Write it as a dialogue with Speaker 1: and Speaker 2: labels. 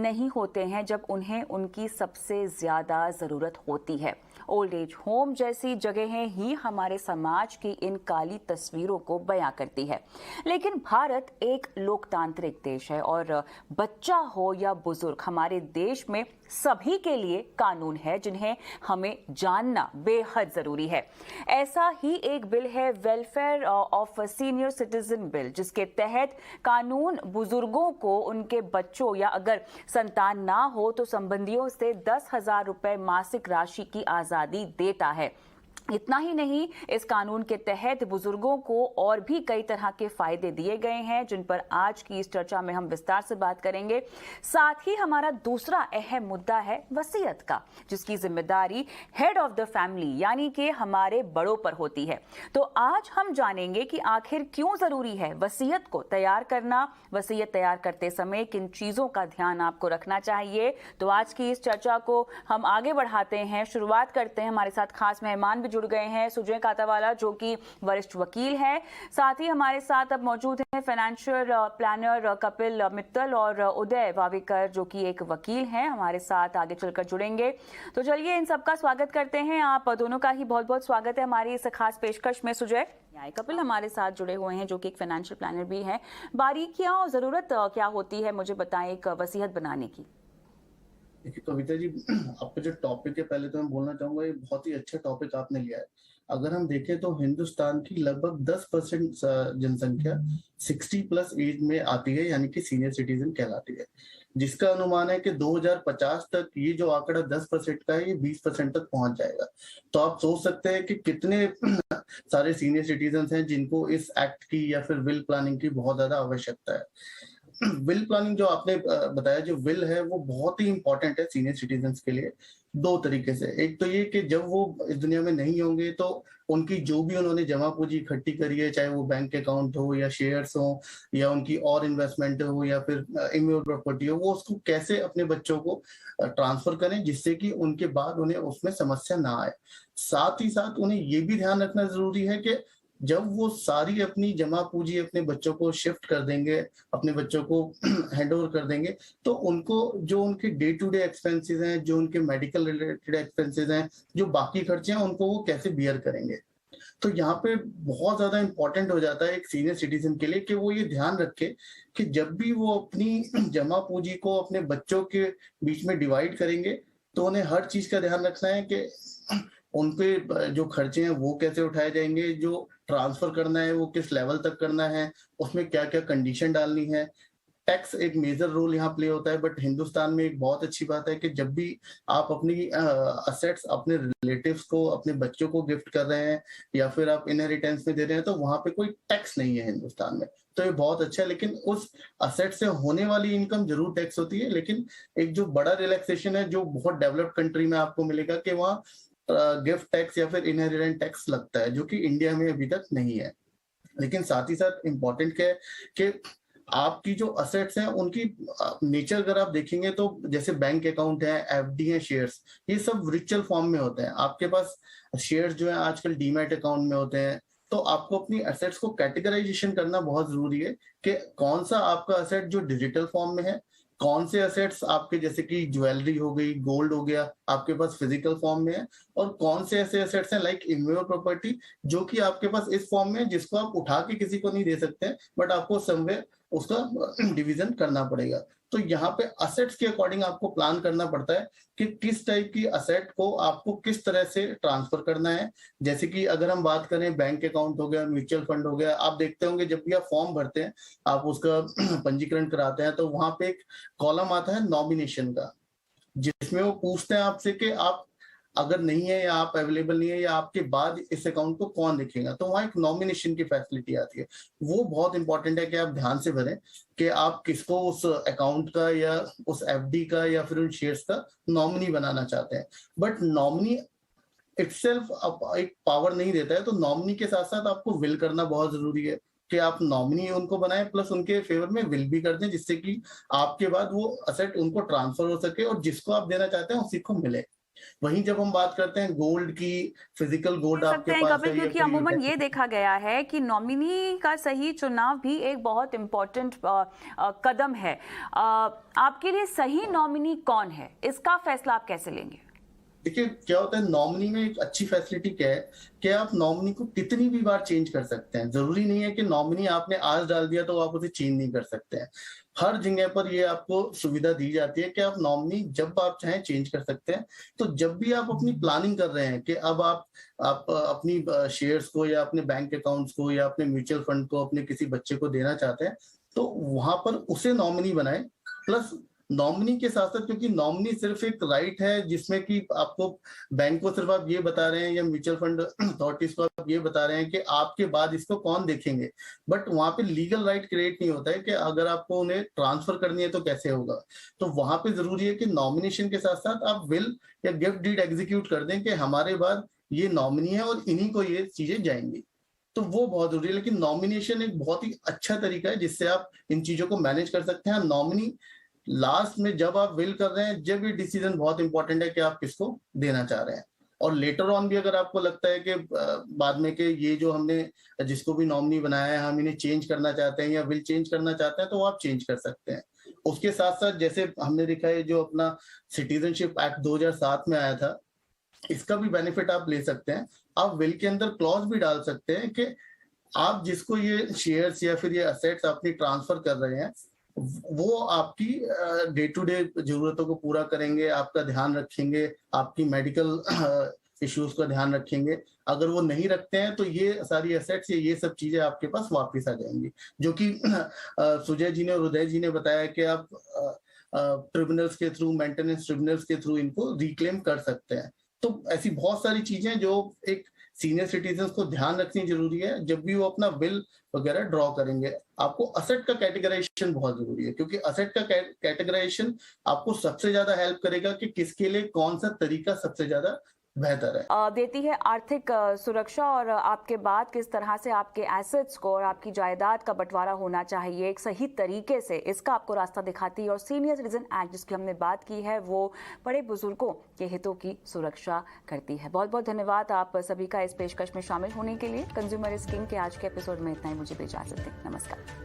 Speaker 1: नहीं होते हैं जब उन्हें उनकी सबसे ज्यादा जरूरत होती है। ओल्ड एज होम जैसी जगहें ही हमारे समाज की इन काली तस्वीरों को बयां करती है। लेकिन भारत एक लोकतांत्रिक देश है और बच्चा हो या बुजुर्ग, हमारे देश में सभी के लिए कानून है जिन्हें हमें जानना बेहद जरूरी है। ऐसा ही एक बिल है welfare of senior citizen bill, जिसके तहत कानून बुजुर्गों को उनके बच्चों या अगर संतान ना हो तो संबंधियों से 10,000 रुपए मासिक राशि की आजादी देता है। इतना ही नहीं, इस कानून के तहत बुजुर्गों को और भी कई तरह के फायदे दिए गए हैं जिन पर आज की इस चर्चा में हम विस्तार से बात करेंगे। साथ ही हमारा दूसरा अहम मुद्दा है वसीयत का, जिसकी जिम्मेदारी हेड ऑफ द फैमिली यानी कि हमारे बड़ों पर होती है। तो आज हम जानेंगे कि आखिर क्यों जरूरी है वसीयत को तैयार करना, वसीयत तैयार करते समय किन चीजों का ध्यान आपको रखना चाहिए। तो आज की इस चर्चा को हम आगे बढ़ाते हैं, शुरुआत करते हैं। हमारे साथ खास मेहमान भी जुड़ गए हैं, सुजय कातावाला जो कि वरिष्ठ वकील हैं, साथ ही हमारे साथ अब मौजूद हैं फाइनेंशियल प्लानर कपिल मित्तल और उदय वावेकर जो कि एक वकील हैं, हमारे साथ आगे चलकर जुड़ेंगे। तो चलिए इन सबका स्वागत करते हैं। आप दोनों का ही बहुत बहुत स्वागत है हमारी इस खास पेशकश में। सुजय, कपिल हमारे साथ जुड़े हुए हैं जो कि एक फाइनेंशियल प्लानर भी हैं। बारीकियां और जरूरत क्या होती है, मुझे बताएं एक वसीयत बनाने की।
Speaker 2: देखिए कविता जी, आपका जो टॉपिक है, पहले तो मैं बोलना चाहूंगा ये बहुत ही अच्छा टॉपिक आपने लिया है। अगर हम देखें तो हिंदुस्तान की लगभग 10% जनसंख्या 60+ एज में आती है, यानी कि सीनियर सिटीजन कहलाती है, जिसका अनुमान है कि 2050 तक ये जो आंकड़ा 10% का है ये 20% तक पहुंच जाएगा। तो आप सोच सकते हैं कि कितने सारे सीनियर सिटीजन हैं जिनको इस एक्ट की या फिर विल प्लानिंग की बहुत ज्यादा आवश्यकता है। विल प्लानिंग जो आपने बताया, जो विल है वो बहुत ही इंपॉर्टेंट है सीनियर सिटीजन्स के लिए दो तरीके से। एक तो ये कि जब वो इस दुनिया में नहीं होंगे तो उनकी जो भी उन्होंने जमा पूंजी इकट्ठी करी है, चाहे वो बैंक अकाउंट हो या शेयर्स हो या उनकी और इन्वेस्टमेंट हो या फिर इमूवेबल प्रॉपर्टी हो, वो उसको कैसे अपने बच्चों को ट्रांसफर करें जिससे कि उनके बाद उन्हें उसमें समस्या ना आए। साथ ही साथ उन्हें ये भी ध्यान रखना जरूरी है कि जब वो सारी अपनी जमा पूंजी अपने बच्चों को शिफ्ट कर देंगे, अपने बच्चों को हैंड ओवर कर देंगे, तो उनको जो उनके डे टू डे एक्सपेंसेस हैं, जो उनके मेडिकल रिलेटेड एक्सपेंसेस हैं, जो बाकी खर्चे हैं, उनको वो कैसे बियर करेंगे। तो यहाँ पे बहुत ज्यादा इंपॉर्टेंट हो जाता है एक सीनियर सिटीजन के लिए कि वो ये ध्यान रखे कि जब भी वो अपनी जमा पूंजी को अपने बच्चों के बीच में डिवाइड करेंगे तो उन्हें हर चीज का ध्यान रखना है कि उनपे जो खर्चे हैं वो कैसे उठाए जाएंगे, जो ट्रांसफर करना है वो किस लेवल तक करना है, उसमें क्या क्या कंडीशन डालनी है। टैक्स एक मेजर रोल यहाँ प्ले होता है, बट हिंदुस्तान में एक बहुत अच्छी बात है कि जब भी आप अपनी असेट्स अपने रिलेटिव्स को, अपने बच्चों को गिफ्ट कर रहे हैं या फिर आप इनहेरिटेंस में दे रहे हैं तो वहां पे कोई टैक्स नहीं है हिंदुस्तान में। तो ये बहुत अच्छा है, लेकिन उस असेट से होने वाली इनकम जरूर टैक्स होती है। लेकिन एक जो बड़ा रिलैक्सेशन है जो बहुत डेवलप्ड कंट्री में आपको मिलेगा कि वहाँ गिफ्ट टैक्स या फिर इनहेरिटेंस टैक्स लगता है, जो कि इंडिया में अभी तक नहीं है। लेकिन साथ ही साथ इम्पोर्टेंट क्या है कि आपकी जो असेट्स हैं उनकी नेचर अगर आप देखेंगे तो जैसे बैंक अकाउंट है, एफडी है, शेयर्स, ये सब रिचुअल फॉर्म में होते हैं। आपके पास शेयर्स जो है आजकल डीमैट अकाउंट में होते हैं। तो आपको अपनी एसेट्स को कैटेगराइजेशन करना बहुत जरूरी है कि कौन सा आपका एसेट जो डिजिटल फॉर्म में है, कौन से एसेट्स आपके जैसे कि ज्वेलरी हो गई, गोल्ड हो गया, आपके पास फिजिकल फॉर्म में है, और कौन से ऐसे एसेट्स हैं लाइक इमूवेबल प्रॉपर्टी जो कि आपके पास इस फॉर्म में है जिसको आप उठा के किसी को नहीं दे सकते हैं, बट आपको समवेयर उसका डिवीजन करना पड़ेगा। तो यहाँ पे असेट्स के अकॉर्डिंग आपको प्लान करना पड़ता है कि किस टाइप की असेट को आपको किस तरह से ट्रांसफर करना है। जैसे कि अगर हम बात करें, बैंक अकाउंट हो गया, म्यूचुअल फंड हो गया, आप देखते होंगे जब भी आप फॉर्म भरते हैं, आप उसका पंजीकरण कराते हैं, तो वहां पे एक कॉलम आता है नॉमिनेशन का, जिसमें वो पूछते हैं आपसे कि आप अगर नहीं है या आप अवेलेबल नहीं है या आपके बाद इस अकाउंट को कौन देखेगा, तो वहां एक नॉमिनेशन की फैसिलिटी आती है। वो बहुत इंपॉर्टेंट है कि आप ध्यान से भरें कि आप किसको उस अकाउंट का या उस एफडी का या फिर उन शेयर्स का नॉमिनी बनाना चाहते हैं। बट नॉमिनी इटसेल्फ एक पावर नहीं देता है, तो नॉमिनी के साथ साथ आपको विल करना बहुत जरूरी है कि आप नॉमिनी उनको बनाएं प्लस उनके फेवर में विल भी कर दें, जिससे कि आपके बाद वो असेट उनको ट्रांसफर हो सके और जिसको आप देना चाहते हैं उसी को मिले। वहीं जब हम बात करते हैं गोल्ड की, फिजिकल गोल्ड
Speaker 1: कह
Speaker 2: आपके
Speaker 1: सकते हैं
Speaker 2: पास
Speaker 1: कपिल,
Speaker 2: है या
Speaker 1: क्योंकि
Speaker 2: फिर
Speaker 1: अमूमन ये देखा गया है कि नॉमिनी का सही चुनाव भी एक बहुत इम्पोर्टेंट कदम है। आपके लिए सही नॉमिनी कौन है, इसका फैसला आप कैसे लेंगे?
Speaker 2: देखिए क्या होता है, नॉमिनी में एक अच्छी फैसिलिटी क्या है कि आप नॉमिनी को कितनी भी बार चेंज कर सकते हैं। जरूरी नहीं है कि नॉमिनी आपने आज डाल दिया तो आप उसे चेंज नहीं कर सकते हैं। हर जगह पर ये आपको सुविधा दी जाती है कि आप नॉमिनी जब आप चाहें चेंज कर सकते हैं। तो जब भी आप अपनी प्लानिंग कर रहे हैं कि अब आप अपनी शेयर्स को या अपने बैंक अकाउंट्स को या अपने म्यूचुअल फंड को अपने किसी बच्चे को देना चाहते हैं, तो वहां पर उसे नॉमिनी बनाएं। प्लस नॉमिनी के साथ साथ, क्योंकि नॉमिनी सिर्फ एक राइट है जिसमें कि आपको बैंक को सिर्फ आप ये बता रहे हैं या म्यूचुअल फंड अथॉरिटीज को आप ये बता रहे हैं कि आपके बाद इसको कौन देखेंगे, बट वहां पे लीगल राइट क्रिएट नहीं होता है कि अगर आपको उन्हें ट्रांसफर करनी है तो कैसे होगा। तो वहां पे जरूरी है कि नॉमिनेशन के साथ साथ आप विल या गिफ्ट डीड एग्जीक्यूट कर दें कि हमारे बाद ये नॉमिनी है और इन्हीं को ये चीजें जाएंगी। तो वो बहुत जरूरी है। लेकिन नॉमिनेशन एक बहुत ही अच्छा तरीका है जिससे आप इन चीजों को मैनेज कर सकते हैं। नॉमिनी लास्ट में जब आप विल कर रहे हैं, जब ये डिसीजन बहुत इंपॉर्टेंट है कि आप किसको देना चाह रहे हैं। और लेटर ऑन भी अगर आपको लगता है कि बाद में कि ये जो हमने जिसको भी नॉमिनी बनाया है हम इन्हें चेंज करना चाहते हैं या विल चेंज करना चाहते हैं, तो वो आप चेंज कर सकते हैं। उसके साथ साथ जैसे हमने देखा है जो अपना सिटीजनशिप एक्ट 2007 में आया था, इसका भी बेनिफिट आप ले सकते हैं। आप विल के अंदर क्लॉज भी डाल सकते हैं कि आप जिसको ये शेयर्स या फिर ये असेट्स अपनी ट्रांसफर कर रहे हैं, वो आपकी डे टू डे जरूरतों को पूरा करेंगे, आपका ध्यान रखेंगे, आपकी मेडिकल इश्यूज का ध्यान रखेंगे। अगर वो नहीं रखते हैं तो ये सारी एसेट्स ये सब चीजें आपके पास वापस आ जाएंगी, जो कि सुजय जी ने और उदय जी ने बताया कि आप ट्रिब्यूनल्स के थ्रू, मेंटेनेंस ट्रिब्यूनल्स के थ्रू इनको रिक्लेम कर सकते हैं। तो ऐसी बहुत सारी चीजें जो एक सीनियर सिटीजन को ध्यान रखनी जरूरी है जब भी वो अपना बिल वगैरह ड्रॉ करेंगे। आपको असेट का कैटेगराइजेशन बहुत जरूरी है, क्योंकि असेट का कैटेगराइजेशन आपको सबसे ज्यादा हेल्प करेगा कि किसके लिए कौन सा तरीका सबसे ज्यादा बेहतर है।
Speaker 1: देती है आर्थिक सुरक्षा, और आपके बाद किस तरह से आपके एसेट्स को और आपकी जायदाद का बंटवारा होना चाहिए एक सही तरीके से, इसका आपको रास्ता दिखाती है। और सीनियर सिटीजन एक्ट जिसकी हमने बात की है वो बड़े बुजुर्गों के हितों की सुरक्षा करती है। बहुत बहुत धन्यवाद आप सभी का इस पेशकश में शामिल होने के लिए। कंज्यूमर इज किंग के आज के एपिसोड में इतना ही। मुझे भी इजाजत दें। नमस्कार।